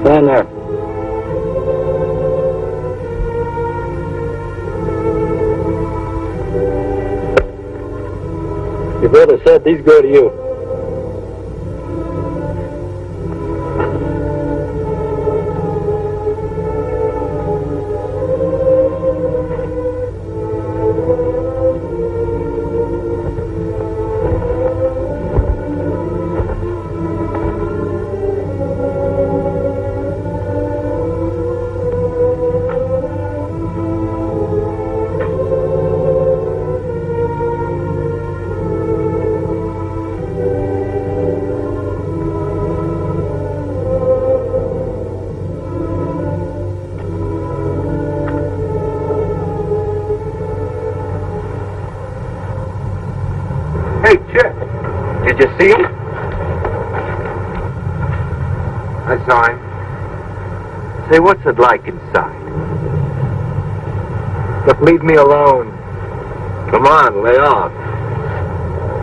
Stand there. Your brother said these go to you. Did you see him? I saw him. Say, what's it like inside? Look, leave me alone. Come on, lay off.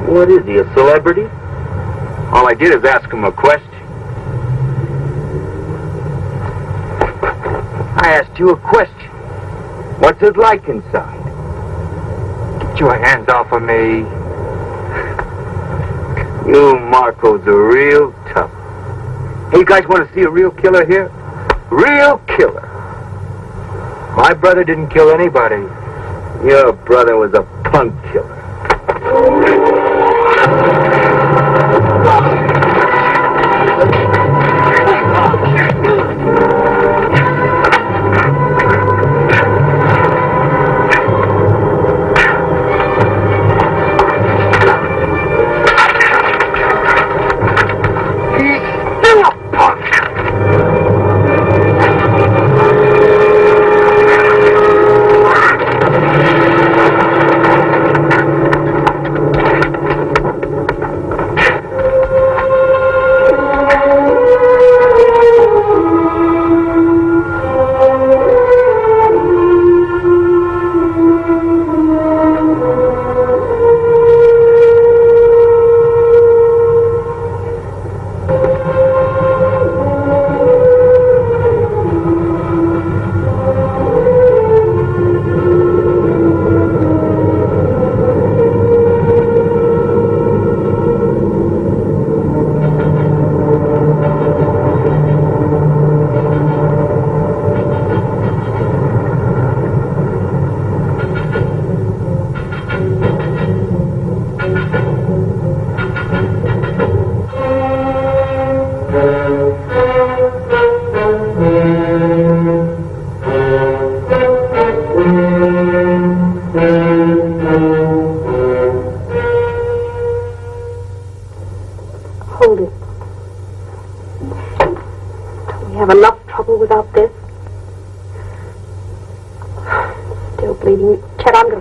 What is he, a celebrity? All I did is ask him a question. I asked you a question. What's it like inside? Get your hands off of me. You Marcos are real tough. Hey, you guys want to see a real killer here? Real killer. My brother didn't kill anybody. Your brother was a punk killer.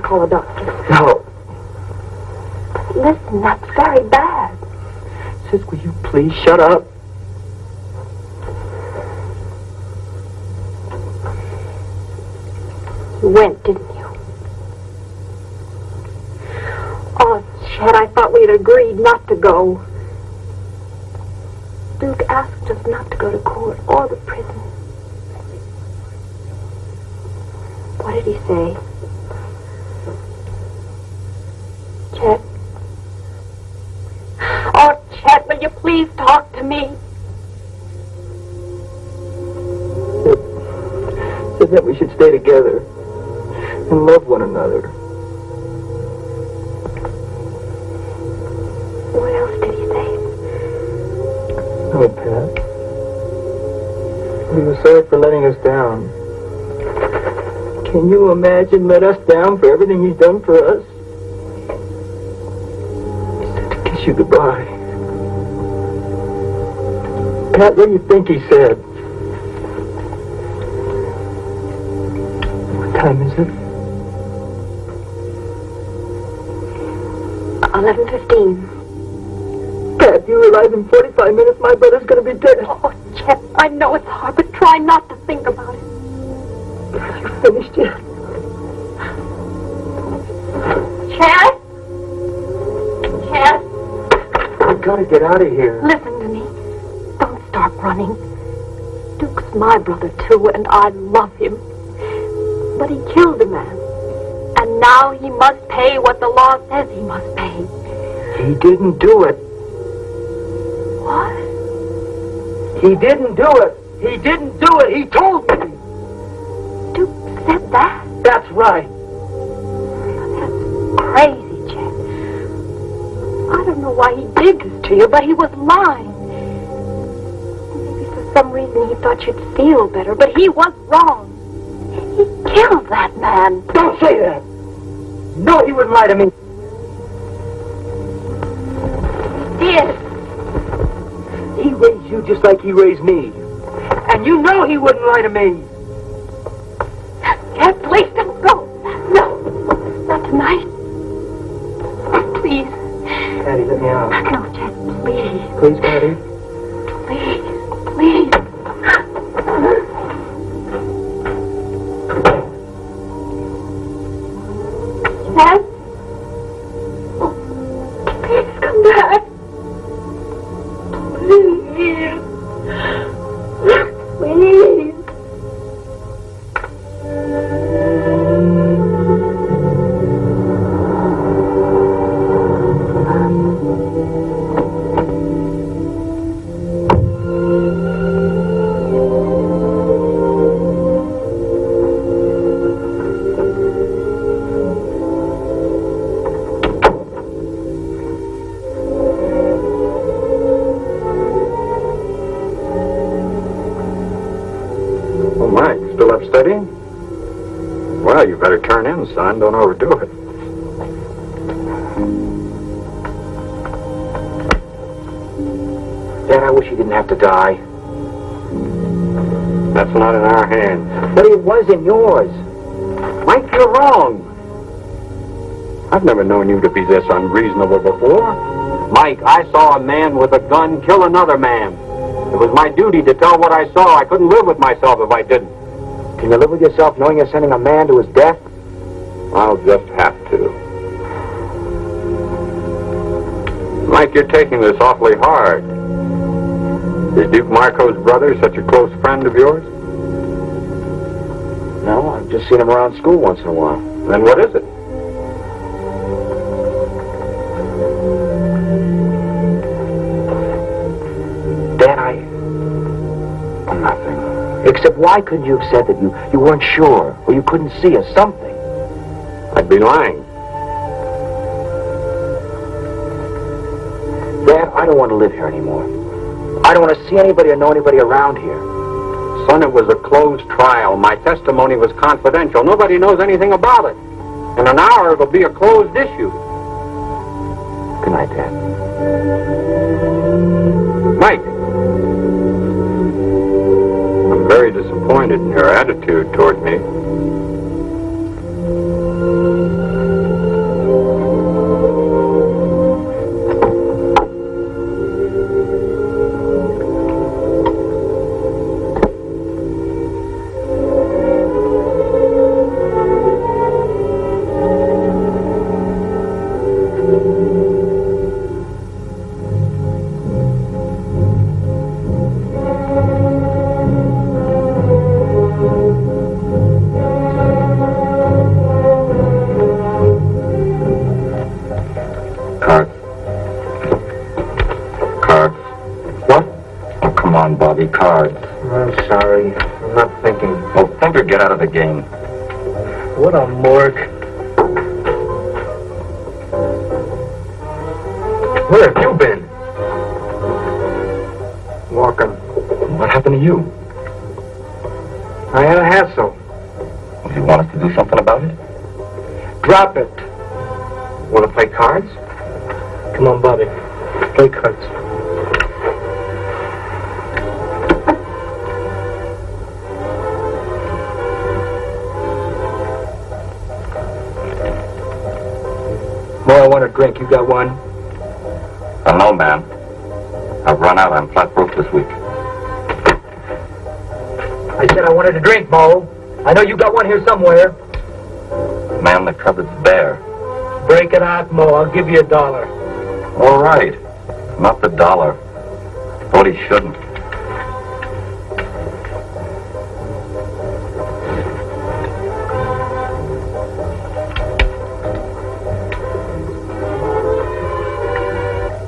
Call a doctor. No. But listen, that's very bad. Sis, will you please shut up? You went, didn't you? Oh, Chet, I thought we'd agreed not to go. Duke asked us not to go to court or the prison. What did he say? Chet. Oh, Chet, will you please talk to me? Said that we should stay together and love one another. What else did he say? Oh, Pat. He was sorry for letting us down. Can you imagine let us down for everything he's done for us? You goodbye. Pat, what do you think he said? What time is it? 11:15. Pat, you realize in 45 minutes my brother's going to be dead. Oh, Chet, I know it's hard, but try not to think about it. You finished yet? Chet? Chet? We've got to get out of here. Listen to me. Don't start running. Duke's my brother, too, and I love him. But he killed a man. And now he must pay what the law says he must pay. He didn't do it. What? He didn't do it. He didn't do it. He told me. Duke said that? That's right. That's crazy, Chet. I don't know why he did this to you, but he was lying. Maybe for some reason he thought you'd feel better, but he was wrong. He killed that man. Don't say that. No, he wouldn't lie to me. He did. He raised you just like he raised me. And you know he wouldn't lie to me. Chet, please don't go. No, not tonight. Please. Patty, let me out. No, Chet, please. Please, Patty. Please, please. Chet? Please come back. Please. Please. Studying? Well, you better turn in, son. Don't overdo it. Dad, I wish he didn't have to die. That's not in our hands. But it was in yours. Mike, you're wrong. I've never known you to be this unreasonable before. Mike, I saw a man with a gun kill another man. It was my duty to tell what I saw. I couldn't live with myself if I didn't. Can you live with yourself knowing you're sending a man to his death? I'll just have to. Mike, you're taking this awfully hard. Is Duke Marco's brother such a close friend of yours? No, I've just seen him around school once in a while. Then what is it? Dad, nothing. Except why couldn't you have said that you weren't sure, or you couldn't see, or something? I'd be lying. Dad, I don't want to live here anymore. I don't want to see anybody or know anybody around here. Son, it was a closed trial. My testimony was confidential. Nobody knows anything about it. In an hour, it'll be a closed issue. Good night, Dad. Mike. I'm very disappointed in your attitude toward me. Cards. I'm sorry. I'm not thinking. Well, think or get out of the game. What a morgue. Where have you been? Walking. What happened to you? I had a hassle. Well, you want us to do something about it? Drop it. Want to play cards? Come on, Bobby. Play cards. More, I want a drink. You got one? No, man. I've run out. I'm flat broke this week. I said I wanted a drink, Mo. I know you got one here somewhere. Man, the cupboard's bare. Break it out, Mo. I'll give you $1. All right. Not the dollar. Thought he shouldn't.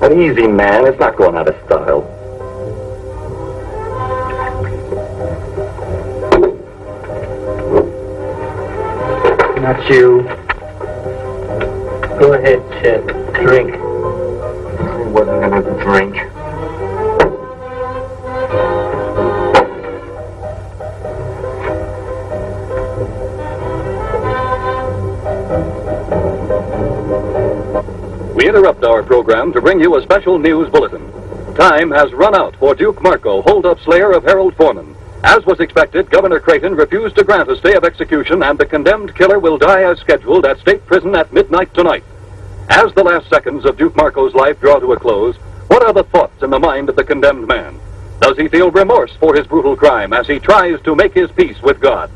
But easy, man. It's not going out of style. Not you. Go ahead, Chet. Drink. I wasn't gonna drink. We interrupt our program to bring you a special news bulletin. Time has run out for Duke Marco, hold-up slayer of Harold Foreman. As was expected, Governor Creighton refused to grant a stay of execution, and the condemned killer will die as scheduled at state prison at midnight tonight. As the last seconds of Duke Marco's life draw to a close, what are the thoughts in the mind of the condemned man? Does he feel remorse for his brutal crime as he tries to make his peace with God?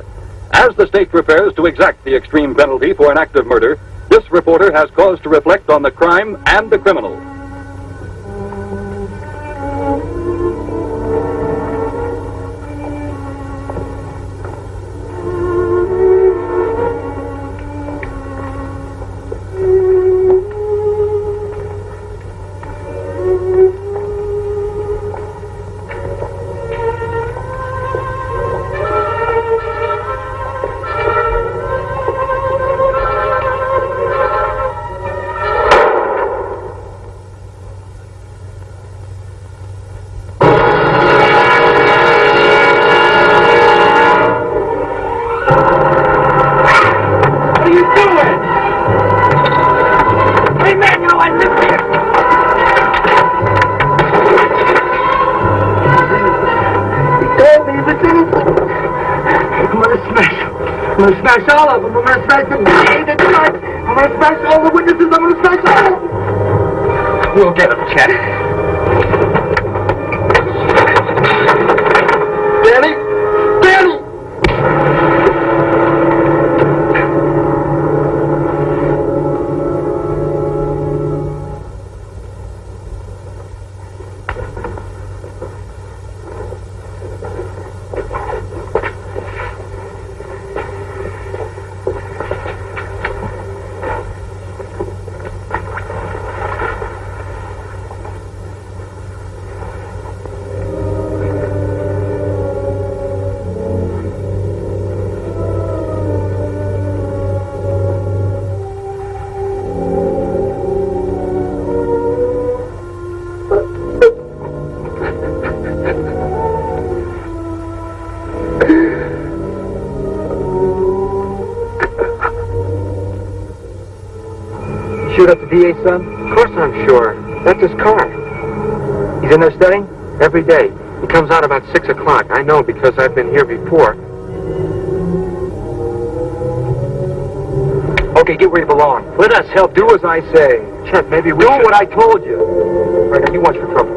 As the state prepares to exact the extreme penalty for an act of murder, this reporter has cause to reflect on the crime and the criminal. I'm gonna smash all of them. I'm gonna smash the I'm gonna smash all the witnesses. I'm gonna smash all of them. We'll get them, Chet. Danny! Danny! Shoot up the DA's son? Of course I'm sure. That's his car. He's in there studying? Every day. He comes out about 6 o'clock. I know because I've been here before. Okay, get where you belong. Let us help. Do as I say. Chet, maybe we should... Do what I told you. All right, now you watch for trouble.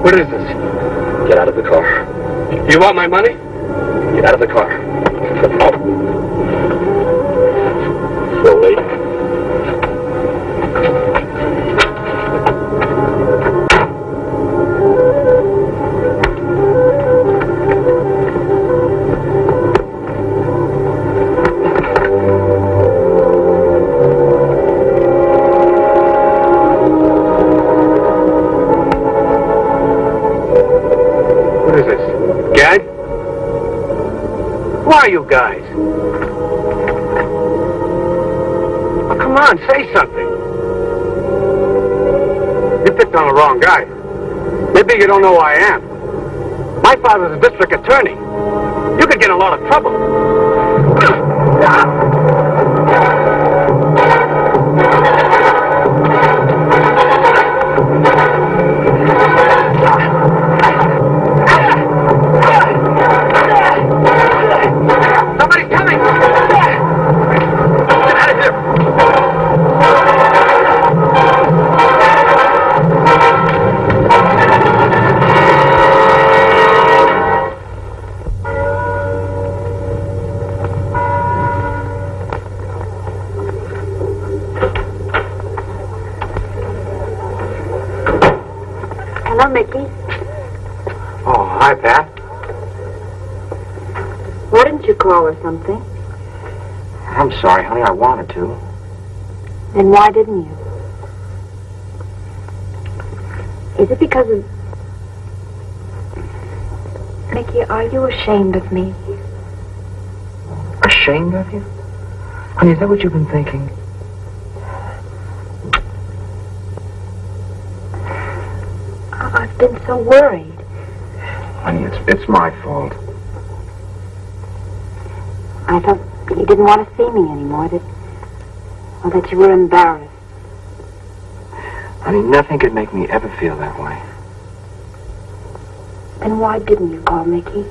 What is this? Get out of the car. You want my money? Get out of the car. Slowly. Who are you guys? Oh, come on, say something. You picked on the wrong guy. Maybe you don't know who I am. My father's a district attorney. You could get in a lot of trouble. Why didn't you call or something? I'm sorry, honey. I wanted to. Then why didn't you? Is it because of... Mickey, are you ashamed of me? Ashamed of you? Honey, is that what you've been thinking? I've been so worried. Honey, it's my fault. I thought you didn't want to see me anymore, or that you were embarrassed. Honey, nothing could make me ever feel that way. Then why didn't you call, Mickey?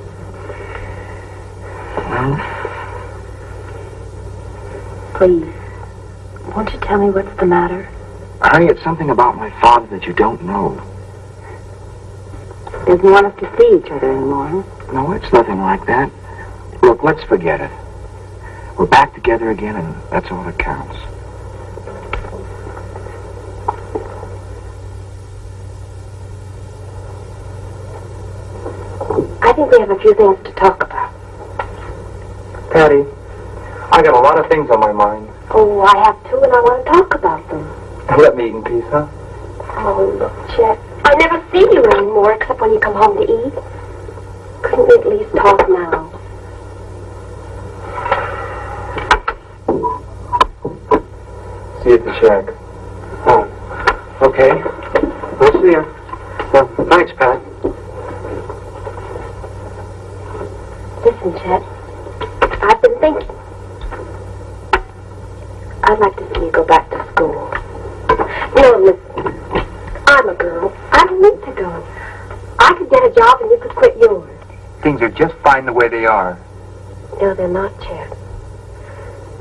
Well, Please, won't you tell me what's the matter? honey, it's something about my father that you don't know. He doesn't want us to see each other anymore, huh? No, it's nothing like that. Look, let's forget it. We're back together again, and that's all that counts. I think we have a few things to talk about. Patty, I got a lot of things on my mind. Oh, I have too, and I want to talk about them. Let me eat in peace, huh? Oh, look, Chet. I never see you anymore except when you come home to eat. Couldn't we at least talk now? See you at the shack. Oh, okay. We'll see you. Well, thanks, Pat. Listen, Chet. I've been thinking. I'd like to see you go back to school. No, listen. I'm a girl. I don't need to go. I could get a job and you could quit yours. Things are just fine the way they are. No, they're not, Chet.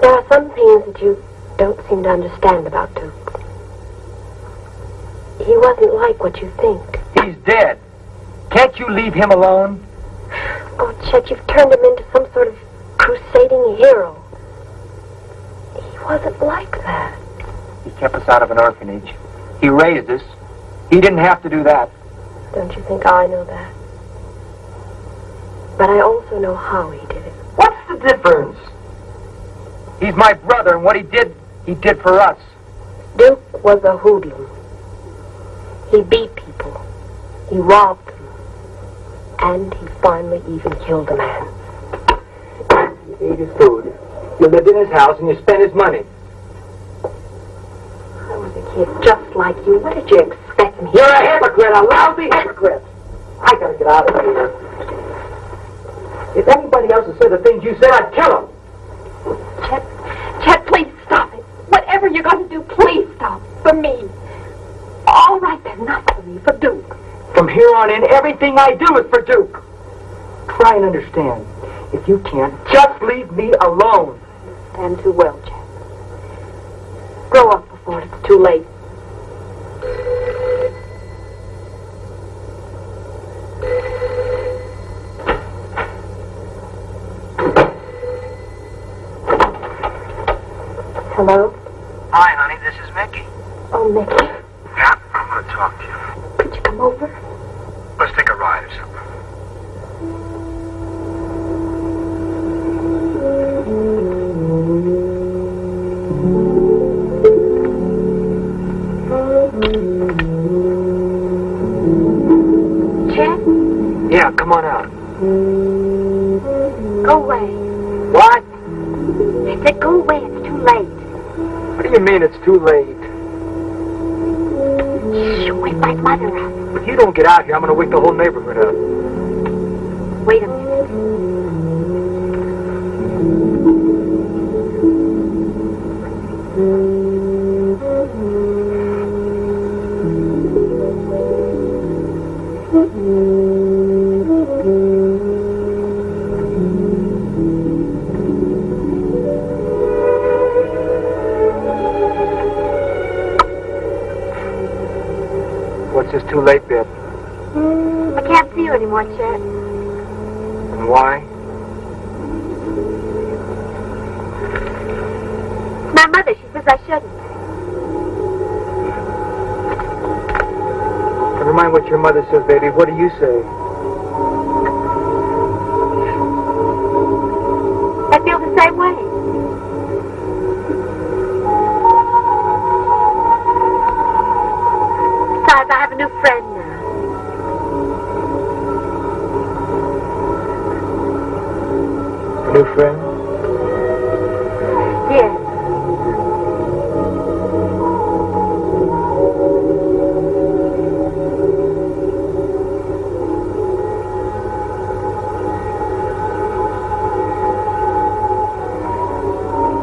There are some things that you don't seem to understand about Duke. He wasn't like what you think. He's dead. Can't you leave him alone? Oh, Chet, you've turned him into some sort of crusading hero. He wasn't like that. He kept us out of an orphanage. He raised us. He didn't have to do that. Don't you think I know that? But I also know how he did it. What's the difference? He's my brother, and what he did for us. Duke was a hoodlum. He beat people. He robbed them. And he finally even killed a man. You ate his food. You lived in his house, and you spent his money. I was a kid just like you. What did you expect me? You're a hypocrite, a lousy hypocrite. I gotta get out of here. If anybody else had said the things you said, I'd kill him. Chet, please stop it. Whatever you're going to do, please stop. For me. All right, then, not for me, for Duke. From here on in, everything I do is for Duke. Try and understand. If you can't, just leave me alone. Stand too well, Chet. Grow up before it's too late. Hello? Hi, honey, this is Mickey. Oh, Mickey. Yeah, I want to talk to you. Could you come over? Let's take a ride or something. Chet? Yeah, come on out. Go away. What? I said go away. It's too late. What do you mean it's too late? Shh, wake my mother up. If you don't get out here, I'm going to wake the whole neighborhood up. Wait a minute. What's this too late bit? I can't see you anymore, Chet. And why? My mother, she says I shouldn't. Never mind what your mother says, baby. What do you say? new friend now. A new friend? Yes.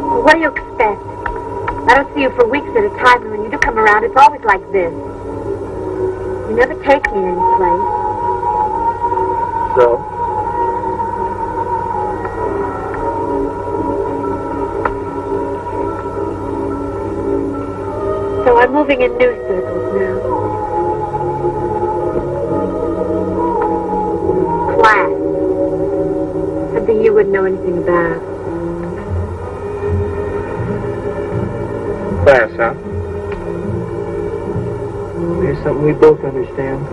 Well, what do you expect? I don't see you for weeks at a time, and when you do come around, it's always like this. You never take me any place. So? So I'm moving in new circles now. Class. Something you wouldn't know anything about. Class, huh? Here's something we both understand.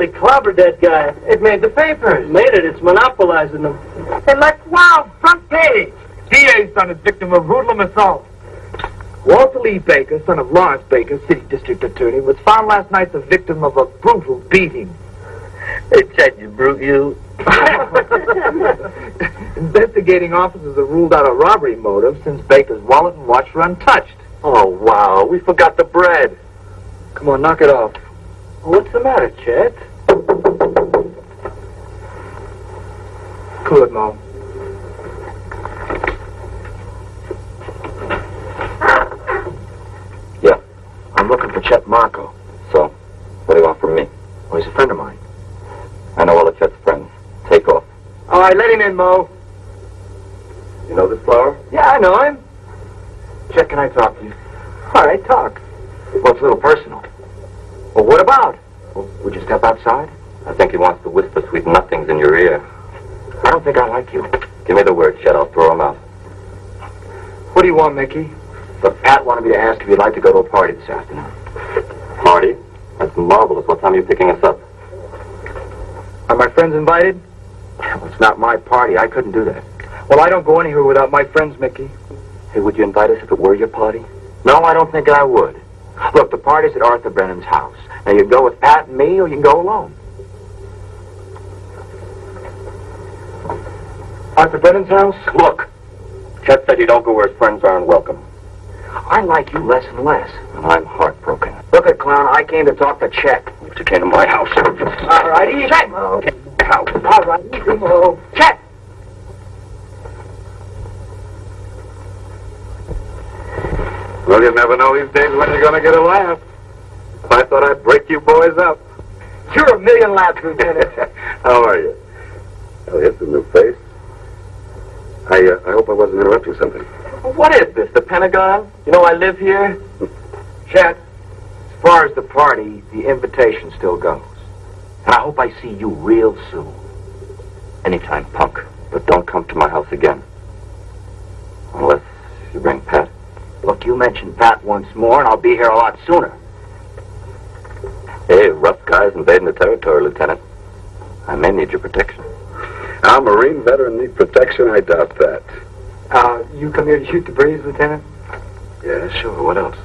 Clobbered that guy. It made the papers. Made it. It's monopolizing them. Hey, let's wow, front page. DA's son is victim of hoodlum assault. Walter Lee Baker, son of Lawrence Baker, city district attorney, was found last night the victim of a brutal beating. Hey, Chet, you brute, you. Investigating officers have ruled out a robbery motive since Baker's wallet and watch were untouched. Oh, wow. We forgot the bread. Come on, knock it off. What's the matter, Chet? Cool it, Mo. Yeah, I'm looking for Chet Marco. So, what do you want from me? Oh, he's a friend of mine. I know all of Chet's friends. Take off. All right, let him in, Mo. You know this flower? Yeah, I know him. Chet, can I talk to you? All right, talk. Well, it's a little personal. Well, what about? Well, would you step outside? I think he wants to whisper sweet nothings in your ear. I don't think I like you. Give me the word, Chet. I'll throw him out. What do you want, Mickey? Look, Pat wanted me to ask if you'd like to go to a party this afternoon. Party? That's marvelous. What time are you picking us up? Are my friends invited? Well, it's not my party. I couldn't do that. Well, I don't go anywhere without my friends, Mickey. Hey, would you invite us if it were your party? No, I don't think I would. Look, the party's at Arthur Brennan's house. Now, you can go with Pat and me, or you can go alone. Arthur Brennan's house? Look, Chet said you don't go where his friends aren't welcome. I like you less and less. And I'm heartbroken. Look at Clown, I came to talk to Chet. But you came to my house. All right, easy, Mo. House. All right, easy, Mo. Chet! Well, you never know these days when you're going to get a laugh. I thought I'd break you boys up. You're a million laughs, Lieutenant. How are you? Oh, here's a new face. I hope I wasn't interrupting something. What is this, the Pentagon? You know I live here? Chet, as far as the party, the invitation still goes. And I hope I see you real soon. Anytime, punk. But don't come to my house again. Unless you bring Pat. Look, you mention Pat once more, and I'll be here a lot sooner. Hey, rough guys invading the territory, Lieutenant. I may need your protection. Our Marine veteran need protection? I doubt that. You come here to shoot the breeze, Lieutenant? Yeah, sure. What else?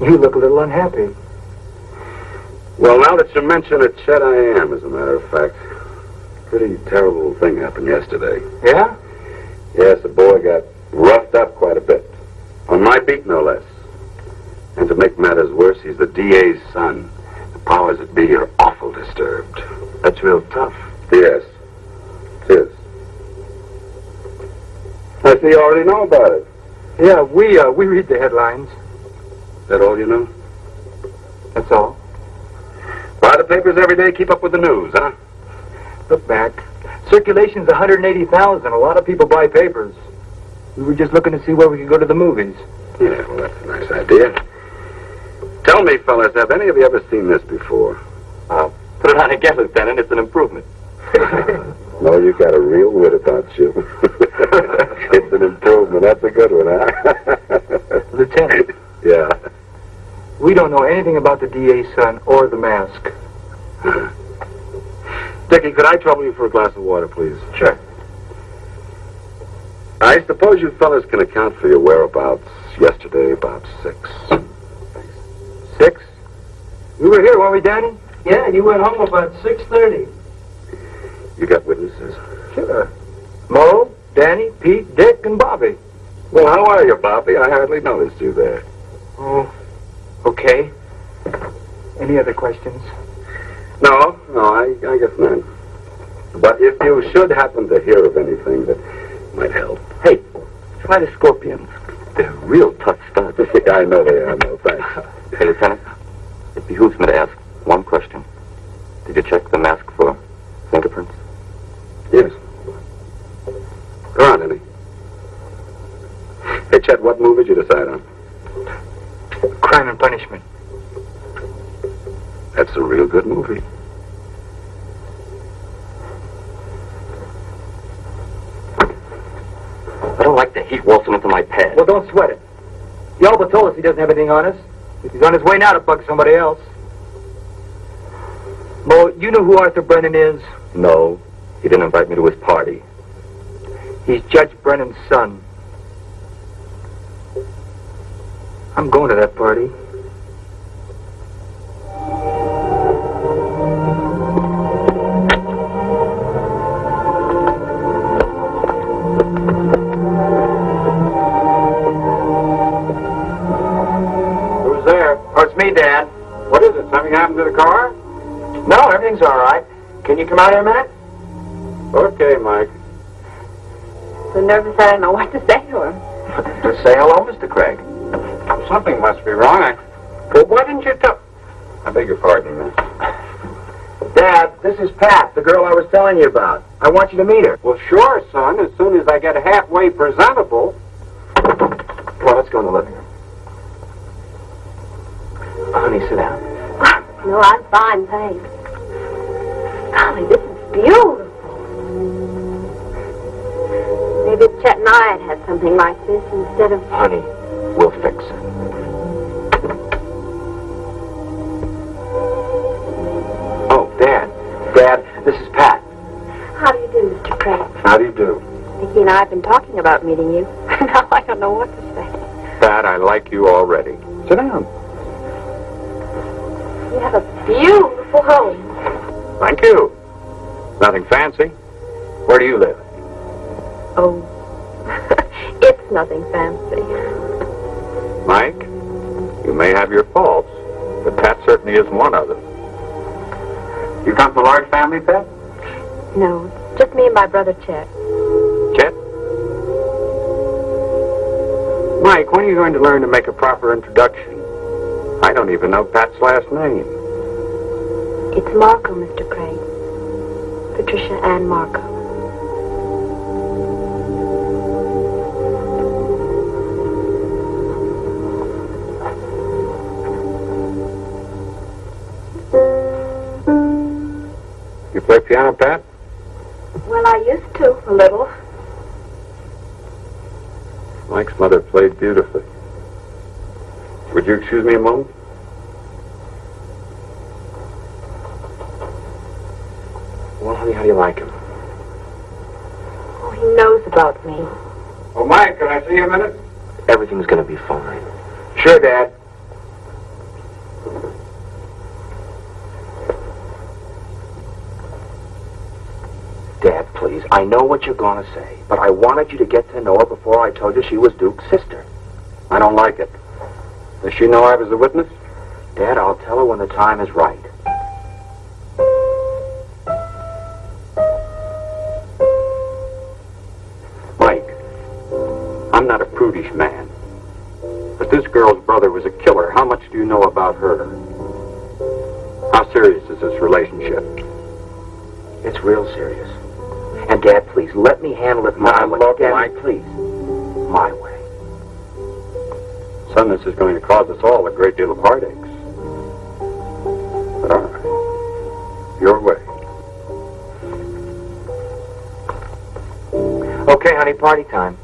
You look a little unhappy. Well, now that you mention it, Chet, I am, as a matter of fact. Pretty terrible thing happened yesterday. Yeah? Yes, a boy got roughed up quite a bit. On my beat, no less. And to make matters worse, he's the DA's son. The powers that be are awful disturbed. That's real tough. Yes. It is. I see you already know about it. Yeah, we read the headlines. Is that all you know? That's all. Buy the papers every day, keep up with the news, huh? Look back. Circulation's 180,000. A lot of people buy papers. We were just looking to see where we could go to the movies. Yeah, well, that's a nice idea. Tell me, fellas, have any of you ever seen this before? Put it on again, Lieutenant. It's an improvement. No, you got a real wit about you. It's an improvement. That's a good one, huh? Lieutenant. Yeah. We don't know anything about the DA's son or the mask. Dickie, could I trouble you for a glass of water, please? Sure. I suppose you fellas can account for your whereabouts yesterday about 6. 6? We were here, weren't we, Danny? Yeah, you went home about 6:30. You got witnesses? Sure. Mo, Danny, Pete, Dick, and Bobby. Well, how are you, Bobby? I hardly noticed you there. Oh, okay. Any other questions? No, I guess not. But if you should happen to hear of anything that might help. Hey, try the scorpions. They're real tough studs. I know they are. No, thanks. Hey, Lieutenant, it behooves me to ask one question. Did you check the mask for fingerprints? Yes. Go on, Henny. Hey, Chet, what movie did you decide on? Crime and Punishment. That's a real good movie. I don't like the heat waltzing into my pad. Well, don't sweat it. Yalba told us he doesn't have anything on us. He's on his way now to bug somebody else. Mo, you know who Arthur Brennan is? No, he didn't invite me to his party. He's Judge Brennan's son. I'm going to that party. Who's there? Oh, it's me, Dad. What is it? Something happened to the car? No, everything's all right. Can you come out here a minute? Okay, Mike. So nervous I don't know what to say to him. Just say hello, Mr. Craig. Something must be wrong. Well, why didn't you tell... I beg your pardon, miss. Dad, this is Pat, the girl I was telling you about. I want you to meet her. Well, sure, son. As soon as I get halfway presentable. Come on, let's go in the living room. Honey, sit down. No, I'm fine, thanks. Golly, this is beautiful. Maybe Chet and I had something like this instead of... Honey, we'll fix it. Oh, Dad. Dad, this is Pat. How do you do, Mr. Craig? How do you do? Vicki and I have been talking about meeting you. Now I don't know what to say. Pat, I like you already. Sit down. You have a beautiful home. Thank you. Nothing fancy. Where do you live? Oh, it's nothing fancy. Mike, you may have your faults, but Pat certainly isn't one of them. You come from a large family, Pat? No, just me and my brother Chet. Chet? Mike, when are you going to learn to make a proper introduction? I don't even know Pat's last name. It's Marco, Mr. Craig. Patricia Ann Marco. You play piano, Pat? Well, I used to, a little. Mike's mother played beautifully. Would you excuse me a moment? Well, honey, how do you like him? Oh, he knows about me. Oh, Mike, can I see you a minute? Everything's gonna be fine. Sure, Dad. Dad, please, I know what you're gonna say, but I wanted you to get to know her before I told you she was Duke's sister. I don't like it. Does she know I was a witness? Dad, I'll tell her when the time is right. Mike, I'm not a prudish man, but this girl's brother was a killer. How much do you know about her? How serious is this relationship? It's real serious. And Dad, please, let me handle it. Now, look, Dad, Mike. please. my way. Son, this is going to cause us all a great deal of heartaches. But all right. Your way. Okay, honey, party time.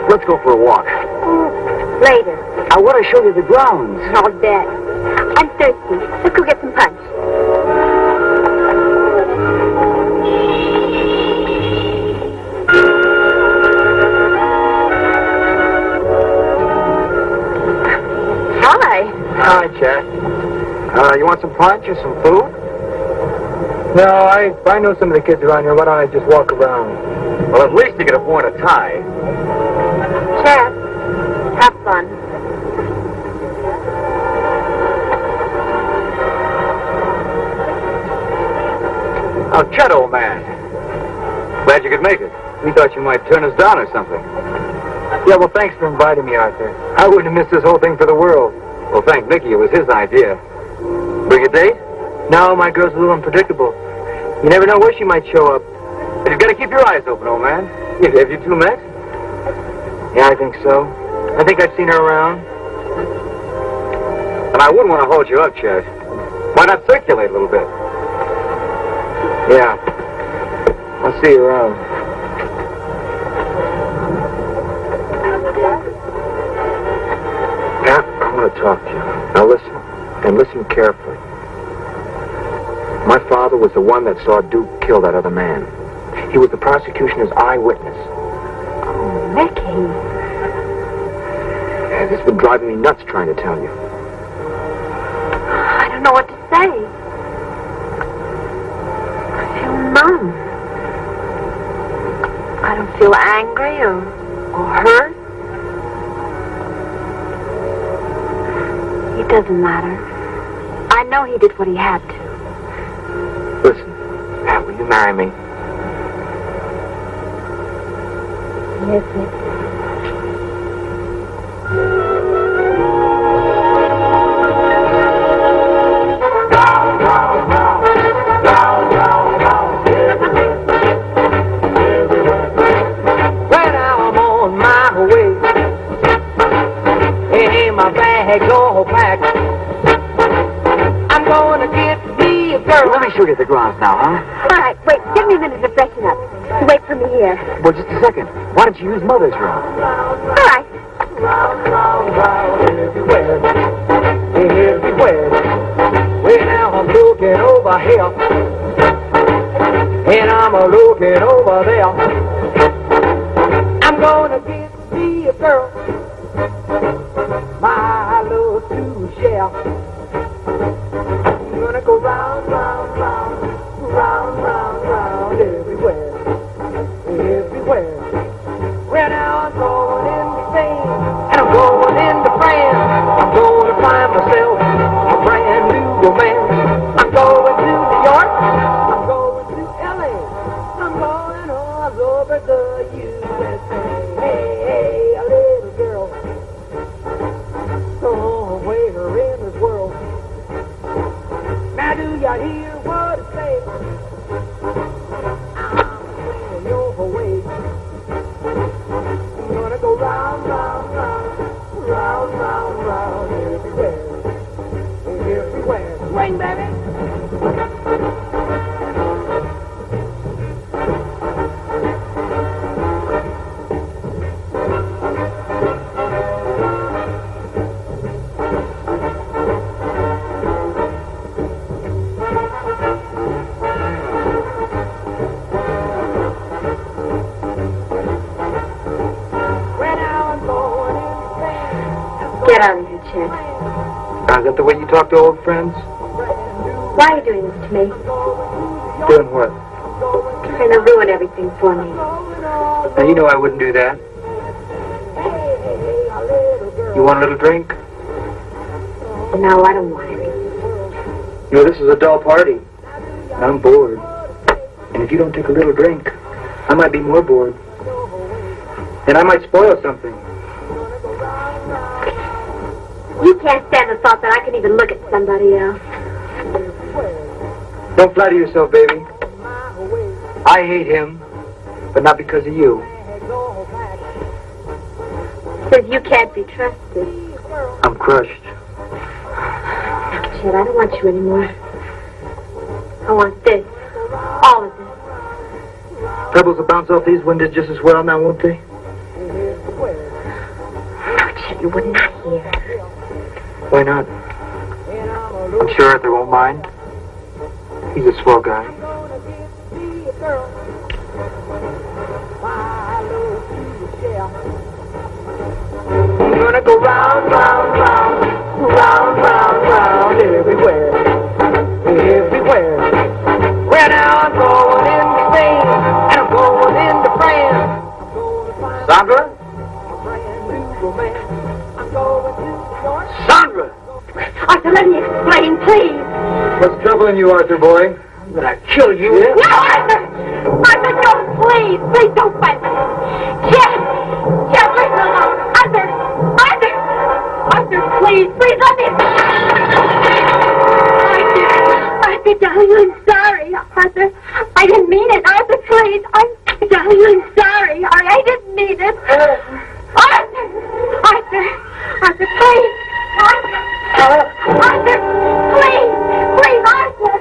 Let's go for a walk. Later. I want to show you the grounds. I'll bet. I'm thirsty. Let's go get some punch. Hi. Hi, Chet. You want some punch or some food? No, I know some of the kids around here. Why don't I just walk around? Well, at least you could afford a tie. Chad, have fun. Oh, Chet, old man. Glad you could make it. We thought you might turn us down or something. Yeah, well, thanks for inviting me out there. I wouldn't have missed this whole thing for the world. Well, thank Mickey. It was his idea. Bring a date? No, my girl's a little unpredictable. You never know where she might show up. But you've got to keep your eyes open, old man. Have you two met? Yeah, I think so. I think I've seen her around. And I wouldn't want to hold you up, Chet. Why not circulate a little bit? Yeah. I'll see you around. Now, I want to talk to you. Now listen, and listen carefully. My father was the one that saw Duke kill that other man. He was the prosecution's eyewitness. Oh, Mickey. And this would drive me nuts trying to tell you. I don't know what to say. I feel numb. I don't feel angry or hurt. It doesn't matter. I know he did what he had to. Listen, Pat, will you marry me? Yes, Mickey. When I'm on my way, and my bag's all packed, I'm gonna get me a girl. Let me show you the grounds now, huh? All right, wait. Give me a minute to freshen up. You wait for me here. Well, just a second. Why don't you use Mother's room? All right. Everywhere, everywhere. Well, now I'm looking over here, and I'm looking over there. I'm gonna get me a girl, my love to share. I'm gonna go round, round, round, round, round, round, everywhere, everywhere. Well, now I'm going into Spain, and I'm going into France. I'm going to find myself a brand new romance. I'm going to New York, I'm going to L.A., I'm going all over the USA. Hey, hey, a little girl, somewhere in this world. Now do you hear what I say? I'm going your way. I'm gonna go round, round, round, round, round, round, everywhere, everywhere. Swing, baby. Get out of here, Chet. Is that the way you talk to old friends? Why are you doing this to me? Doing what? Trying to ruin everything for me. Now, you know I wouldn't do that. You want a little drink? No, I don't want it. You know, this is a dull party. I'm bored. And if you don't take a little drink, I might be more bored. And I might spoil something. You can't stand the thought that I can even look at somebody else. Don't flatter yourself, baby. I hate him, but not because of you. Says you can't be trusted. I'm crushed. Chet, I don't want you anymore. I want this. All of this. Pebbles will bounce off these windows just as well now, won't they? No, Chet, you would not hear. Why not? I'm sure Arthur won't mind. He's a swell guy. I'm gonna go round, round, round, round, round, round, everywhere, everywhere. Well, now I'm going into Spain, and I'm going into France. Sandra? Sandra! Arthur, let me explain, please. What's troubling you, Arthur boy? I'm gonna kill you. No, Arthur! Arthur, don't, please! Please don't fight me! Chet! Chet, leave me alone! Arthur! Arthur! Arthur, please! Please let me... Arthur, darling, I'm sorry. Arthur, I didn't mean it. Arthur, please. Darling, I'm sorry. I didn't mean it. Arthur! Arthur! Arthur, please! Arthur! Arthur! Please! Please, Arthur!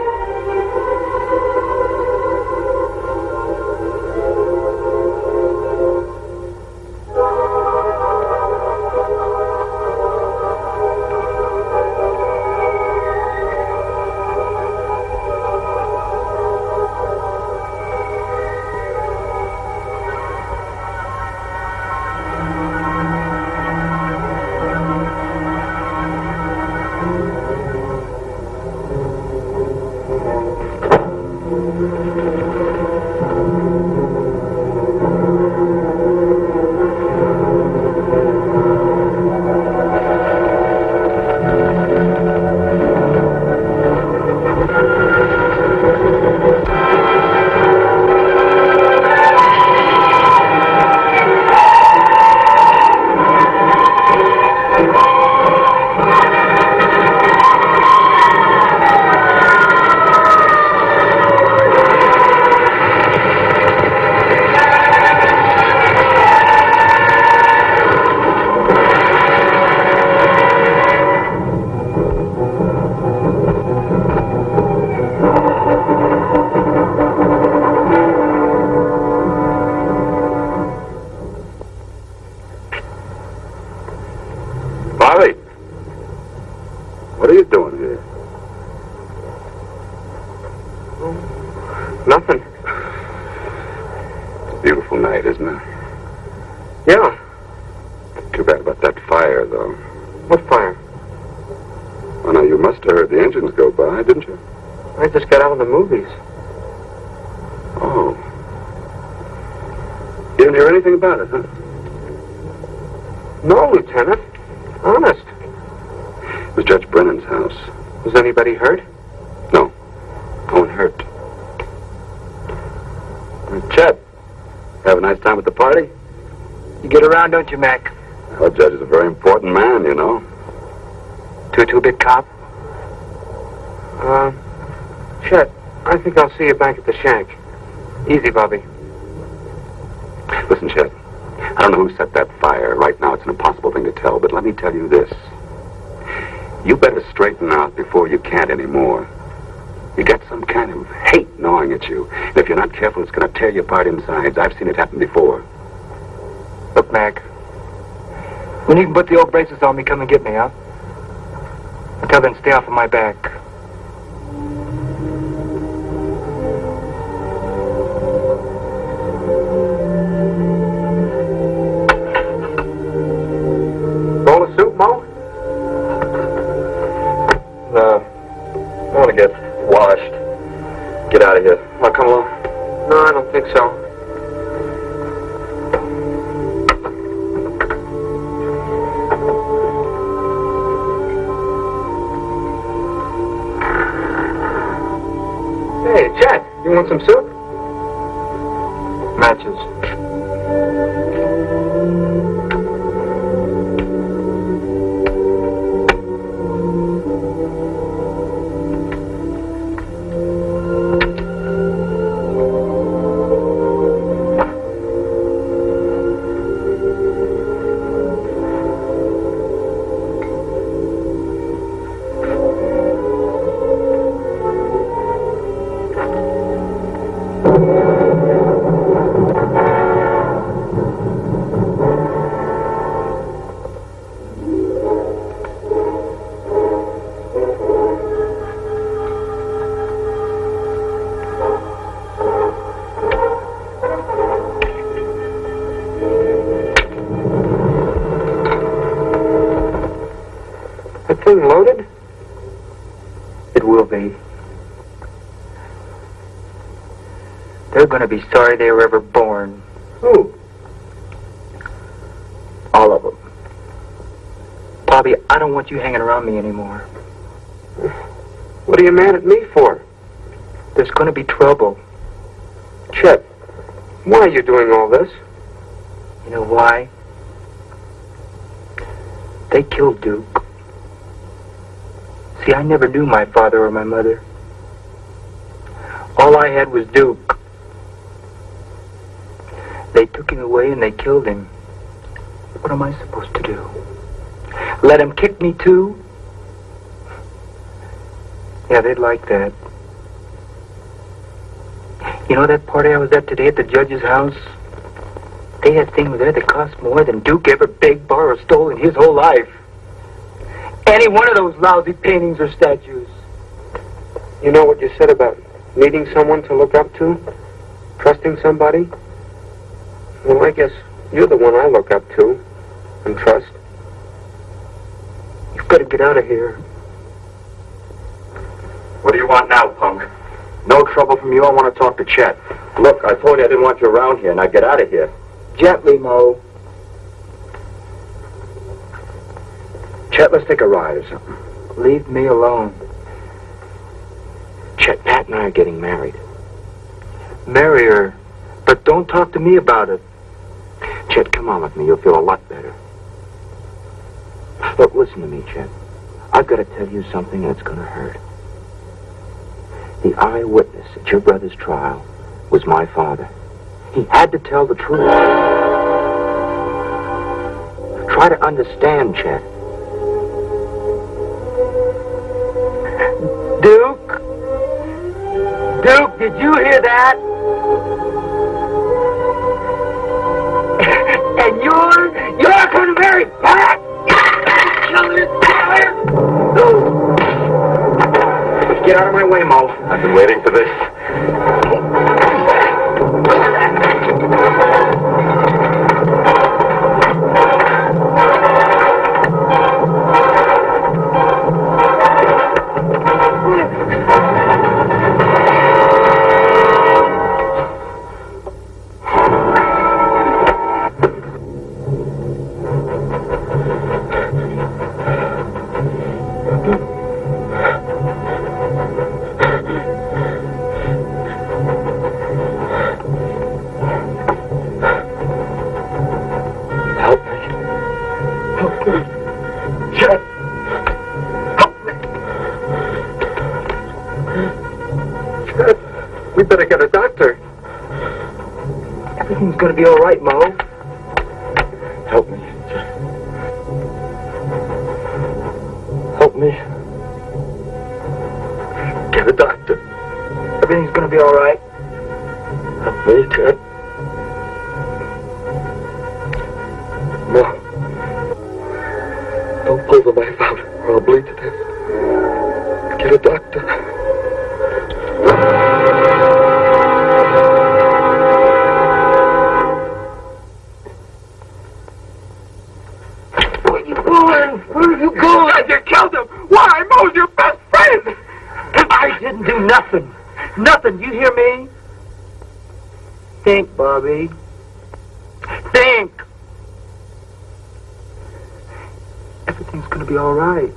What are you doing here? Nothing. It's a beautiful night, isn't it? Yeah. Too bad about that fire, though. What fire? Well, now, you must have heard the engines go by, didn't you? I just got out of the movies. Oh. You didn't hear anything about it, huh? No, Lieutenant. Honest. It was Judge Brennan's house. Was anybody hurt? No. No one hurt. Chet, Have a nice time at the party? you get around, don't you, Mac? Well, Judge is a very important man, you know. To a two-bit cop? Chet, I think I'll see you back at the shack. Easy, Bobby. Listen, Chet, I don't know who set that fire. Right now, it's an impossible thing to tell, but let me tell you this. You better straighten out before you can't anymore. You got some kind of hate gnawing at you. And if you're not careful, it's going to tear you apart inside. I've seen it happen before. Look, Mac. When you can put the old braces on me, come and get me, huh? Until then, stay off of my back. Bowl of soup, Mo? thing loaded? It will be. They're going to be sorry they were ever born. Who? All of them. Bobby, I don't want you hanging around me anymore. What are you mad at me for? There's going to be trouble. Chet, why are you doing all this? You know why? They killed Duke. See, I never knew my father or my mother. All I had was Duke. They took him away and they killed him. What am I supposed to do? Let him kick me too? Yeah, they'd like that. You know that party I was at today at the judge's house? They had things there that cost more than Duke ever begged, borrowed, or stole in his whole life. Any one of those lousy paintings or statues. You know what you said about needing someone to look up to? Trusting somebody? Well, I guess you're the one I look up to and trust. You've got to get out of here. What do you want now, punk? No trouble from you. I want to talk to Chet. Look, I told you I didn't want you around here. Now get out of here. Gently, Mo. Chet, let's take a ride or something. Leave me alone. Chet, Pat and I are getting married. Marry her, but don't talk to me about it. Chet, come on with me. You'll feel a lot better. Look, listen to me, Chet. I've got to tell you something and it's going to hurt. The eyewitness at your brother's trial was my father. He had to tell the truth. Try to understand, Chet. Duke? Duke, did you hear that? And you're going to marry Pat? Get out of my way, Mo. I've been waiting for this. We better get a doctor. Everything's going to be all right, Mo. Help me. Help me. Get a doctor. Everything's going to be all right. Help me, Ted. No. Don't pull the knife out or I'll bleed to death. Get a doctor. Where are you going? You killed him! Why? Mo's your best friend! I didn't do nothing. Nothing. You hear me? Think, Bobby. Think! Everything's gonna be all right.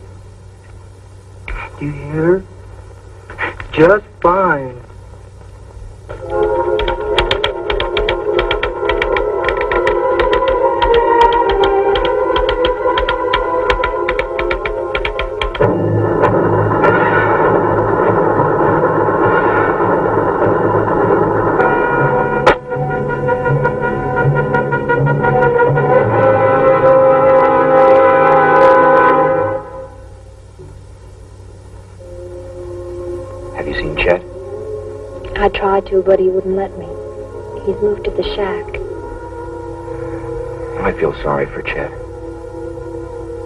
You hear? Just fine. I tried to, but he wouldn't let me. He's moved to the shack. I feel sorry for Chet.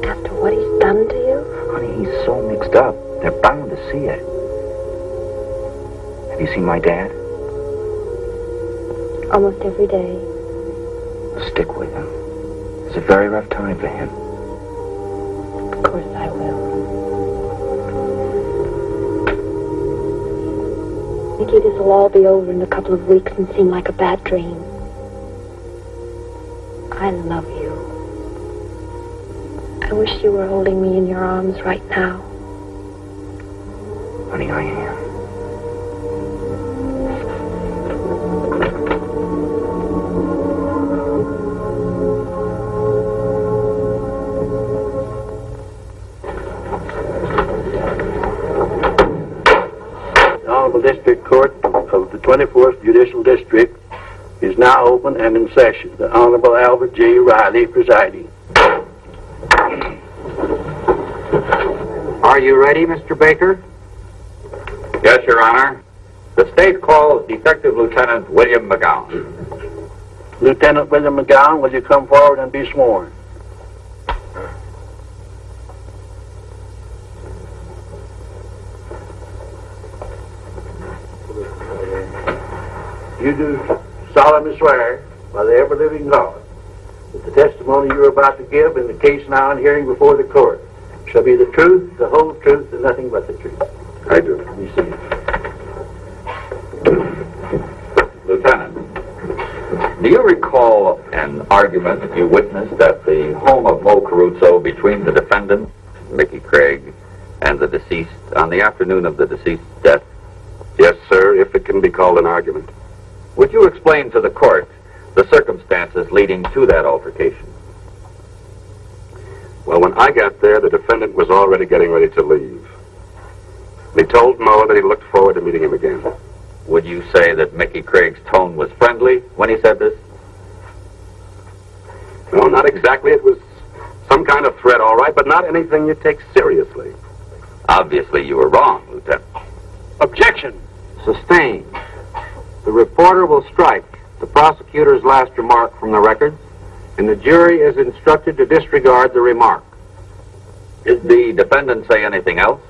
After what he's done to you? Honey, he's so mixed up. They're bound to see it. Have you seen my dad? Almost every day. Stick with him. It's a very rough time for him. Of course I will. Mickey, this will all be over in a couple of weeks and seem like a bad dream. I love you. I wish you were holding me in your arms right now. Honey, I am. The Honorable District Court of the 24th Judicial District is now open and in session. The Honorable Albert J. Riley presiding. Are you ready, Mr. Baker? Yes, Your Honor. The state calls Detective Lieutenant William McGowan. Lieutenant William McGowan, will you come forward and be sworn? You do solemnly swear by the ever-living God that the testimony you are about to give in the case now in hearing before the court shall be the truth, the whole truth, and nothing but the truth. I do. You see. Lieutenant, do you recall an argument that you witnessed at the home of Mo Caruso between the defendant, Mickey Craig, and the deceased on the afternoon of the deceased's death? Yes, sir, if it can be called an argument. Would you explain to the court the circumstances leading to that altercation? Well, when I got there, the defendant was already getting ready to leave. He told Mo that he looked forward to meeting him again. Would you say that Mickey Craig's tone was friendly when he said this? No, not exactly. It was some kind of threat, all right, but not anything you take seriously. Obviously, you were wrong, Lieutenant. Objection. Sustained. The reporter will strike the prosecutor's last remark from the records, and the jury is instructed to disregard the remark. Did the defendant say anything else?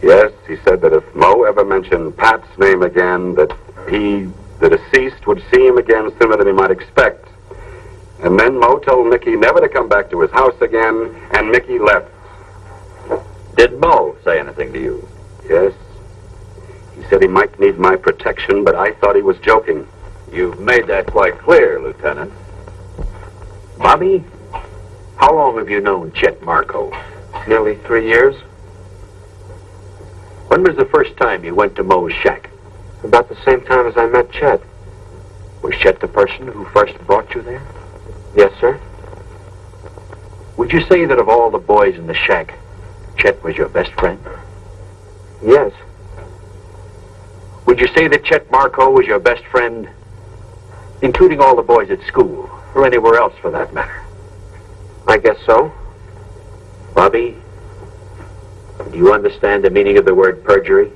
Yes, he said that if Mo ever mentioned Pat's name again, that he, the deceased, would see him again sooner than he might expect. And then Mo told Mickey never to come back to his house again, and Mickey left. Did Mo say anything to you? Yes. He said he might need my protection, but I thought he was joking. You've made that quite clear, Lieutenant. Bobby, how long have you known Chet Marco? Nearly 3 years. When was the first time you went to Mo's shack? About the same time as I met Chet. Was Chet the person who first brought you there? Yes, sir. Would you say that of all the boys in the shack, Chet was your best friend? Yes. Would you say that Chet Marco was your best friend, including all the boys at school, or anywhere else for that matter? I guess so. Bobby, do you understand the meaning of the word perjury?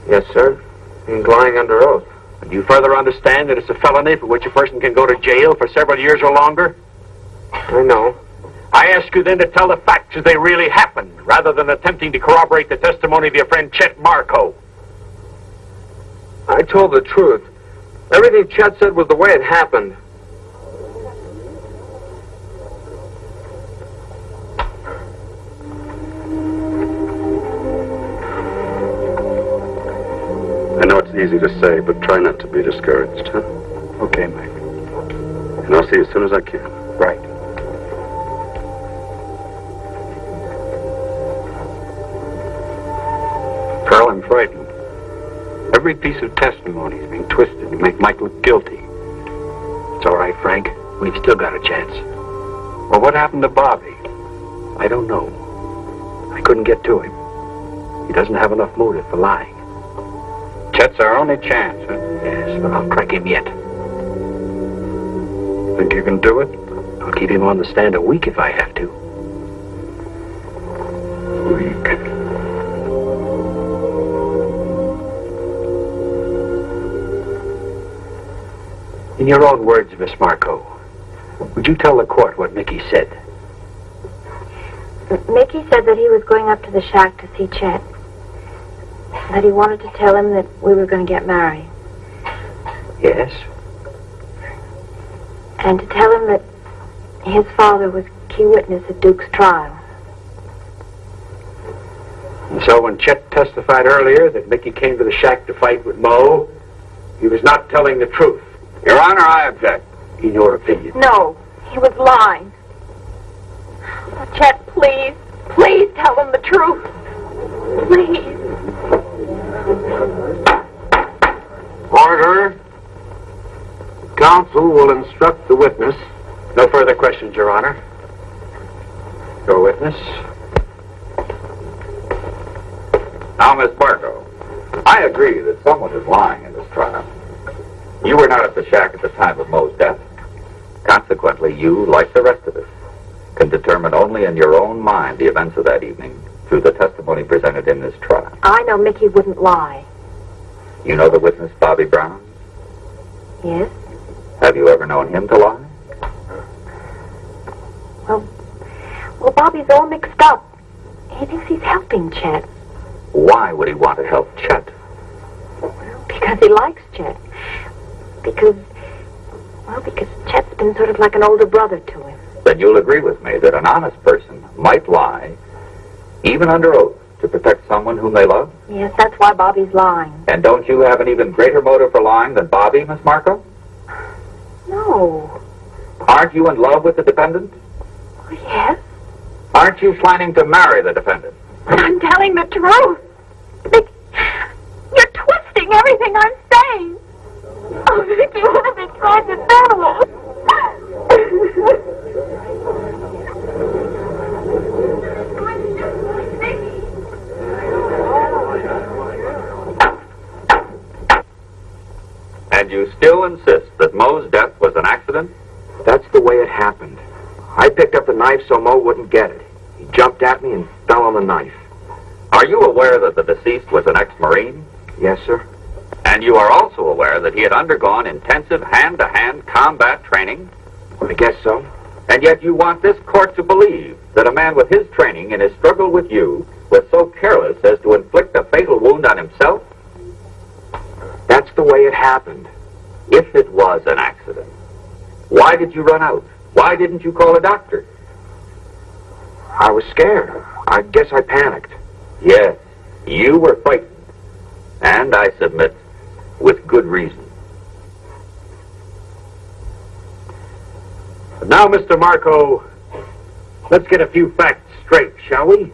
Yes, sir. Means lying under oath. Do you further understand that it's a felony for which a person can go to jail for several years or longer? I know. I ask you then to tell the facts as they really happened, rather than attempting to corroborate the testimony of your friend Chet Marco. I told the truth. Everything Chet said was the way it happened. I know it's easy to say, but try not to be discouraged, huh? Okay, Mike. And I'll see you as soon as I can. Right. Pearl, I'm frightened. Every piece of testimony is being twisted to make Mike look guilty. It's all right, Frank. We've still got a chance. Well, what happened to Bobby? I don't know. I couldn't get to him. He doesn't have enough motive for lying. Chet's our only chance, huh? Yes, but I'll crack him yet. Think you can do it? I'll keep him on the stand a week if I have to. Weak. In your own words, Miss Marco, would you tell the court what Mickey said? Mickey said that he was going up to the shack to see Chet. That he wanted to tell him that we were going to get married. Yes? And to tell him that his father was key witness at Duke's trial. And so when Chet testified earlier that Mickey came to the shack to fight with Mo, he was not telling the truth. Your Honor, I object. In your opinion. No, he was lying. Oh, Chet, please. Please tell him the truth. Please. Order. Counsel will instruct the witness. No further questions, Your Honor. Your witness. Now, Miss Barco, I agree that someone is lying in this trial. You were not at the shack at the time of Mo's death. Consequently, you, like the rest of us, can determine only in your own mind the events of that evening through the testimony presented in this trial. I know Mickey wouldn't lie. You know the witness, Bobby Brown? Yes? Have you ever known him to lie? Well, Bobby's all mixed up. He thinks he's helping Chet. Why would he want to help Chet? Because he likes Chet. Because Chet's been sort of like an older brother to him. Then you'll agree with me that an honest person might lie, even under oath, to protect someone whom they love? Yes, that's why Bobby's lying. And don't you have an even greater motive for lying than Bobby, Miss Marco? No. Aren't you in love with the defendant? Oh, yes. Aren't you planning to marry the defendant? But I'm telling the truth. Mickey, you're twisting everything I'm saying. Oh, Mickey, what have you tried to do? And you still insist that Mo's death was an accident? That's the way it happened. I picked up the knife so Mo wouldn't get it. He jumped at me and fell on the knife. Are you aware that the deceased was an ex-Marine? Yes, sir. And you are also aware that he had undergone intensive hand-to-hand combat training? I guess so. And yet you want this court to believe that a man with his training in his struggle with you was so careless as to inflict a fatal wound on himself? That's the way it happened. If it was an accident, why did you run out? Why didn't you call a doctor? I was scared. I guess I panicked. Yes, you were frightened. And I submit, with good reason. Now, Mr. Marco, let's get a few facts straight, shall we?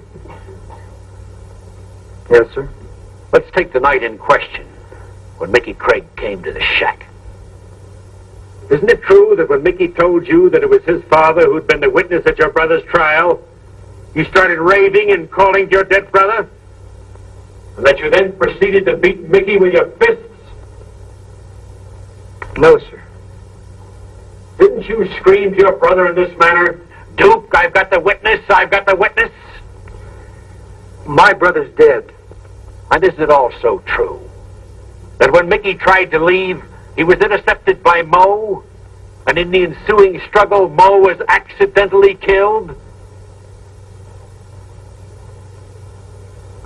Yes, sir. Let's take the night in question, when Mickey Craig came to the shack. Isn't it true that when Mickey told you that it was his father who'd been the witness at your brother's trial, you started raving and calling your dead brother? And that you then proceeded to beat Mickey with your fists? No, sir. Didn't you scream to your brother in this manner, "Duke, I've got the witness, I've got the witness"? My brother's dead. And isn't it also true that when Mickey tried to leave, he was intercepted by Mo, and in the ensuing struggle, Mo was accidentally killed?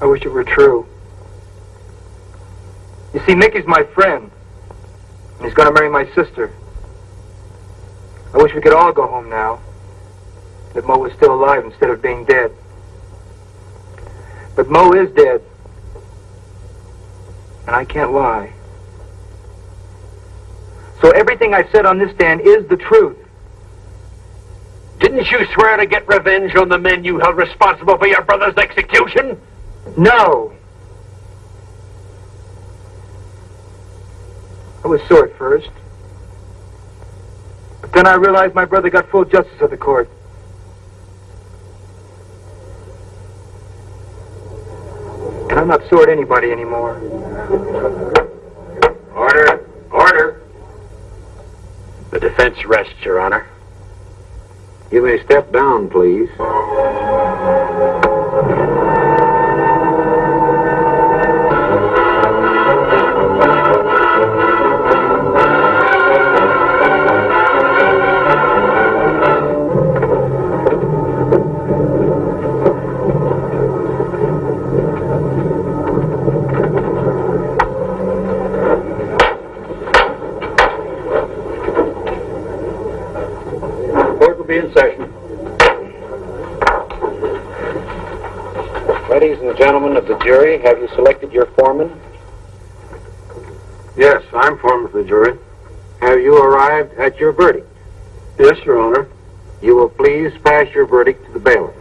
I wish it were true. You see, Mickey's my friend. He's going to marry my sister. I wish we could all go home now. That Mo was still alive instead of being dead. But Mo is dead. And I can't lie. So everything I've said on this stand is the truth. Didn't you swear to get revenge on the men you held responsible for your brother's execution? No. I was sore at first. But then I realized my brother got full justice of the court. And I'm not sore at anybody anymore. Order! Order! The defense rests, Your Honor. You may step down, please. Court will be in session. Ladies and gentlemen of the jury, have you selected your foreman? Yes, I'm foreman of the jury. Have you arrived at your verdict? Yes, Your Honor. You will please pass your verdict to the bailiff.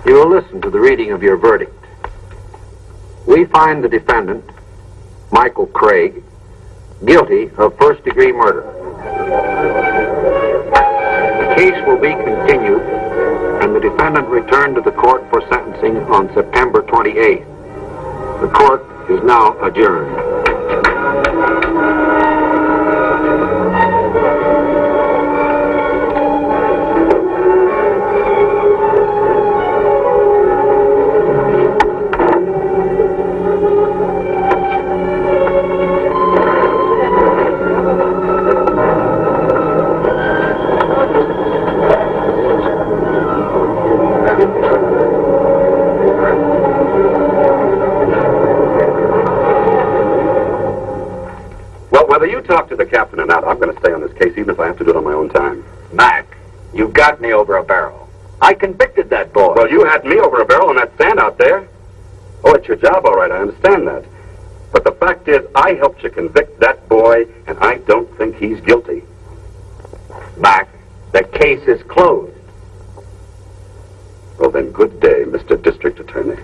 You will listen to the reading of your verdict. We find the defendant, Michael Craig, guilty of first-degree murder. The case will be continued and the defendant returned to the court for sentencing on September 28th. The court is now adjourned. Whether you talk to the captain or not, I'm going to stay on this case, even if I have to do it on my own time. Mac, you got me over a barrel. I convicted that boy. Well, you had me over a barrel on that stand out there. Oh, it's your job, all right, I understand that. But the fact is, I helped you convict that boy, and I don't think he's guilty. Mac, the case is closed. Well, then, good day, Mr. District Attorney.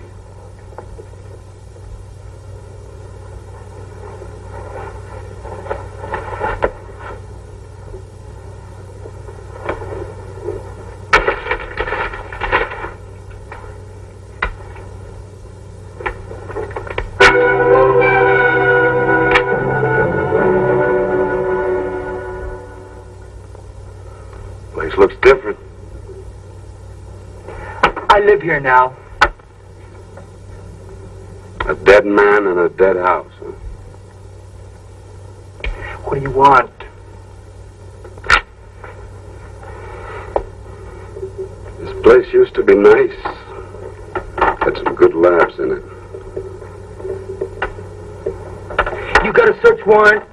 Looks different. I live here now. A dead man in a dead house, huh? What do you want? This place used to be nice. Had some good laughs in it. You got a search warrant?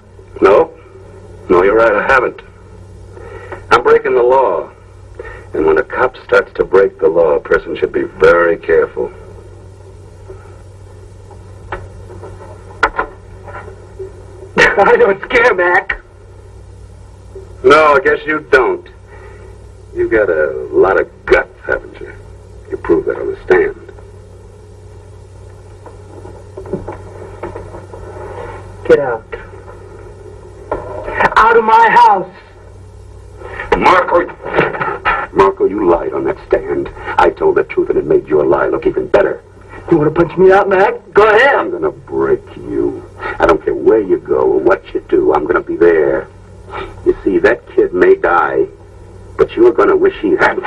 No. No, you're right, I haven't. I'm breaking the law. And when a cop starts to break the law, a person should be very careful. I don't scare, Mac. No, I guess you don't. You got a lot of guts, haven't you? You proved that on the stand. Get out. Out of my house. Marco, you lied on that stand. I told the truth and it made your lie look even better. You want to punch me out, Mac? Go ahead. I'm going to break you. I don't care where you go or what you do. I'm going to be there. You see, that kid may die, but you're going to wish he hadn't.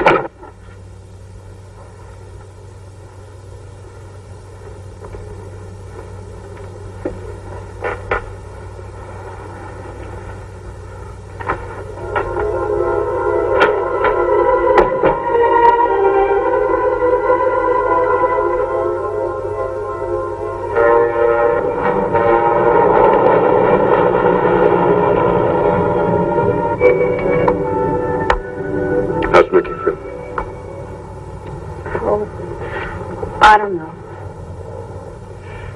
I don't know.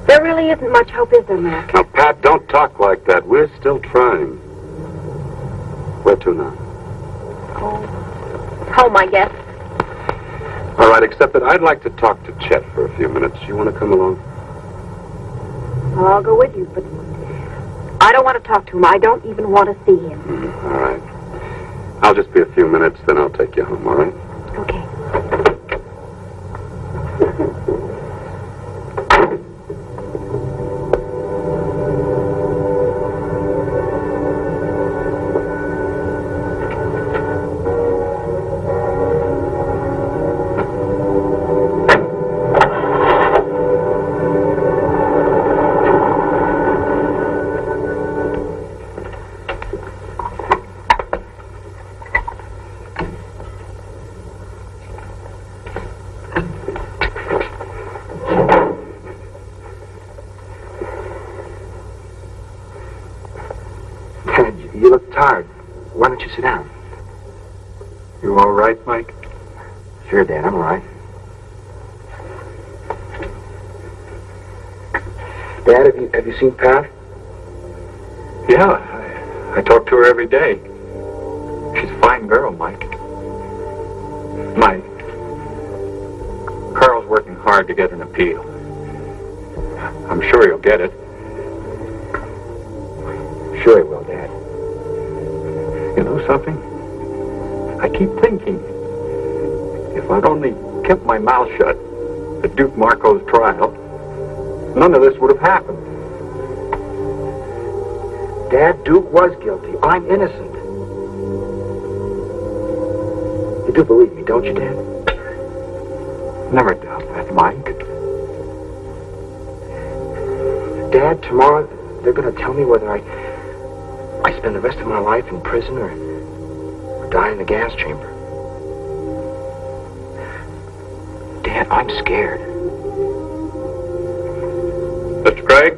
There really isn't much hope, is there, Mac? Now, Pat, don't talk like that. We're still trying. Where to now? Home, I guess. All right, except that I'd like to talk to Chet for a few minutes. You want to come along? Well, I'll go with you, but I don't want to talk to him. I don't even want to see him. All right. I'll just be a few minutes, then I'll take you home, all right? Okay. You look tired. Why don't you sit down? right, Mike? Sure, Dad, I'm all right. Dad, have you seen Pat? Yeah, I talk to her every day. She's a fine girl, Mike. Mike, Carl's working hard to get an appeal. I'm sure he'll get it. Sure he will, Dad. You know something? I keep thinking, if I'd only kept my mouth shut at Duke Marco's trial, none of this would have happened. Dad, Duke was guilty. I'm innocent. You do believe me, don't you, Dad? Never doubt that, Mike. Dad, tomorrow they're going to tell me whether I spend the rest of my life in prison or die in the gas chamber. Dad, I'm scared. Mr. Craig?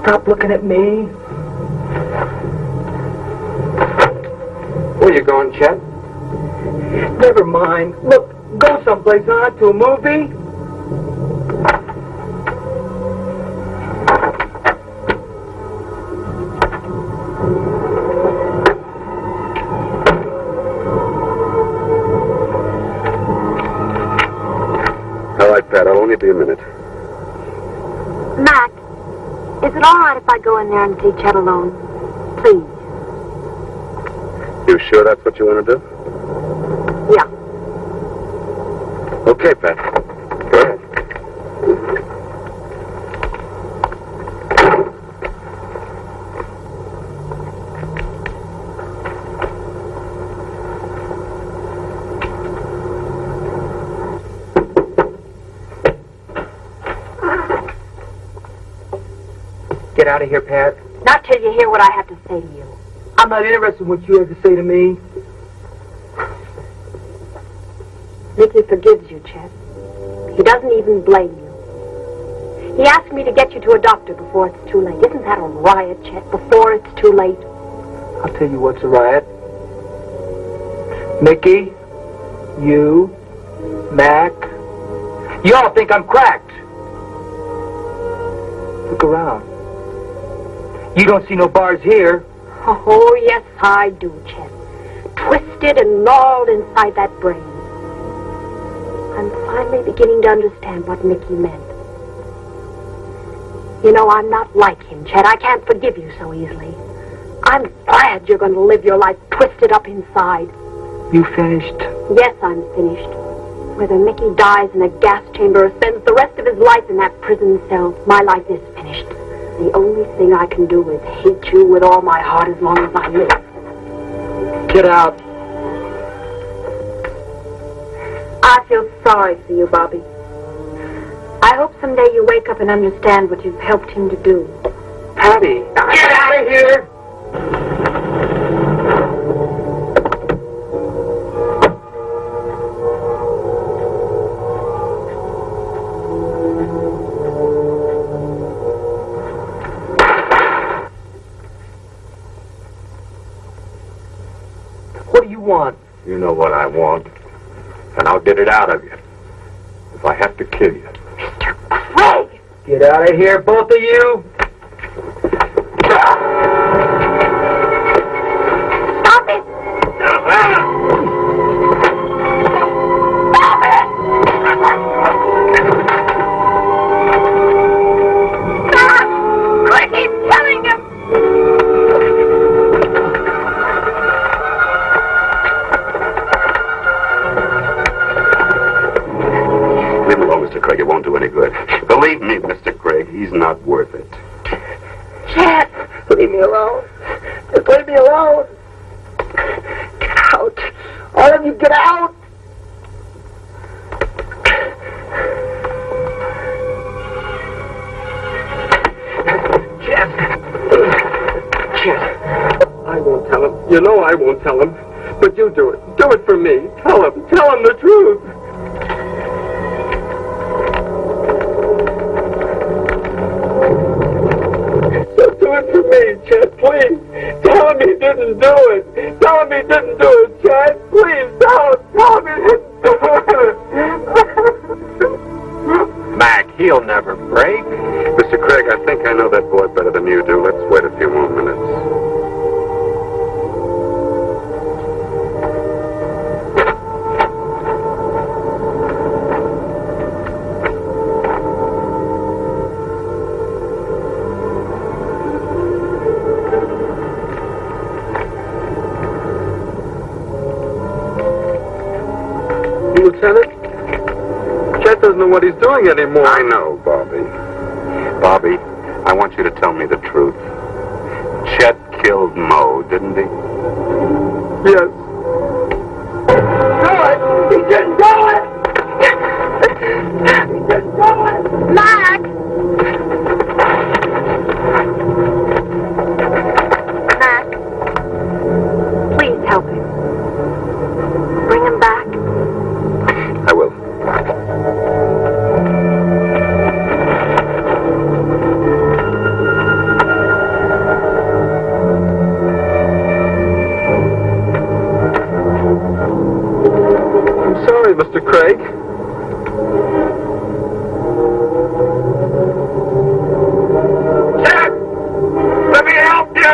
Stop looking at me. Where you going, Chet? Never mind. Look, go someplace, huh? To a movie? All right, Pat, I'll only be a minute. Mac, is it all right if I go in there and see Chet alone? Please. You sure that's what you want to do? Yeah. Okay, Pat. Go ahead. Get out of here, Pat. Not till you hear what I have to say to you. I'm not interested in what you have to say to me. Nicky forgives you, Chet. He doesn't even blame you. He asked me to get you to a doctor before it's too late. Isn't that a riot, Chet? Before it's too late. I'll tell you what's a riot. Mickey, you, Mac, you all think I'm cracked. Look around. You don't see no bars here. Oh, yes, I do, Chet. Twisted and gnawed inside that brain. I'm finally beginning to understand what Mickey meant. You know, I'm not like him, Chet. I can't forgive you so easily. I'm glad you're going to live your life twisted up inside. You finished? Yes, I'm finished. Whether Mickey dies in a gas chamber or spends the rest of his life in that prison cell, my life is finished. The only thing I can do is hate you with all my heart as long as I live. Get out. I feel sorry for you, Bobby. I hope someday you wake up and understand what you've helped him to do. Patty, Get out of here! what do you want? You know what I want, and I'll get it out of you. If I have to kill you. Mr. Craig! Get out of here, both of you! Stop it! Stop it! Stop! Quick, he's killing him! Leave him alone, Mr. Craig. It won't do any good. Believe me, Mr. Craig, he's not worth it. Chet, leave me alone. Just leave me alone. Get out. All of you, get out. Chet, I won't tell him. You know I won't tell him. But you do it. Do it for me. Tell him. Tell him the truth. So do it for me, Chet, please. Tell him he didn't do it. Tell him he didn't do it, Chet. Please, tell him. Tell him he didn't do it. Mac, he'll never break. Mr. Craig, I think I know that boy better than you do. Let's wait a few more minutes. Lieutenant? Chet doesn't know what he's doing anymore. I know, Bobby. Bobby, I want you to tell me the truth. Chet killed Mo, didn't he? Yes. Do it! He didn't do it! He didn't do it! Mac! Mac, please help him. Bring him back. I will. I'm sorry, Mr. Craig. Chet! Let me help you!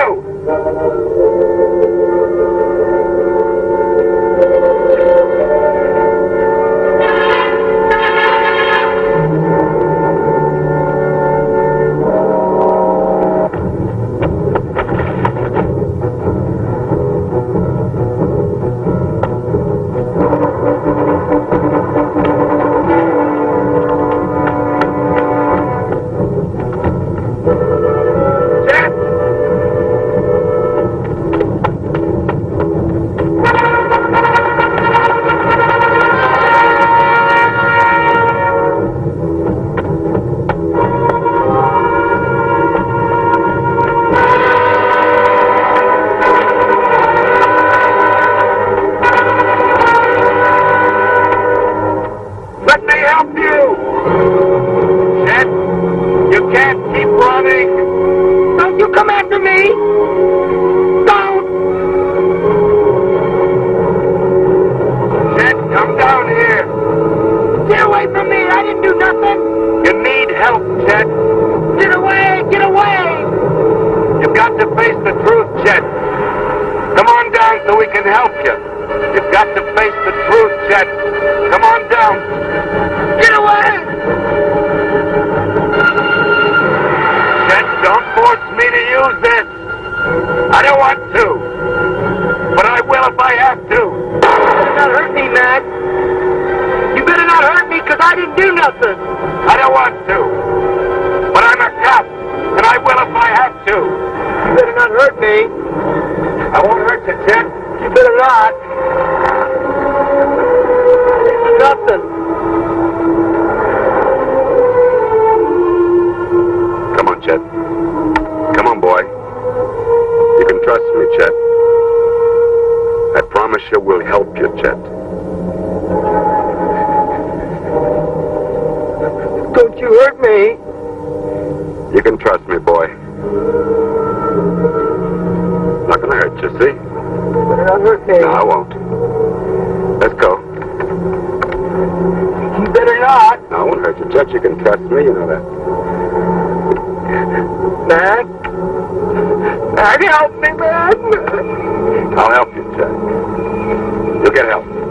You can trust me, you know that. Mac? Mac, help me, man! I'll help you, Chet. You'll get help.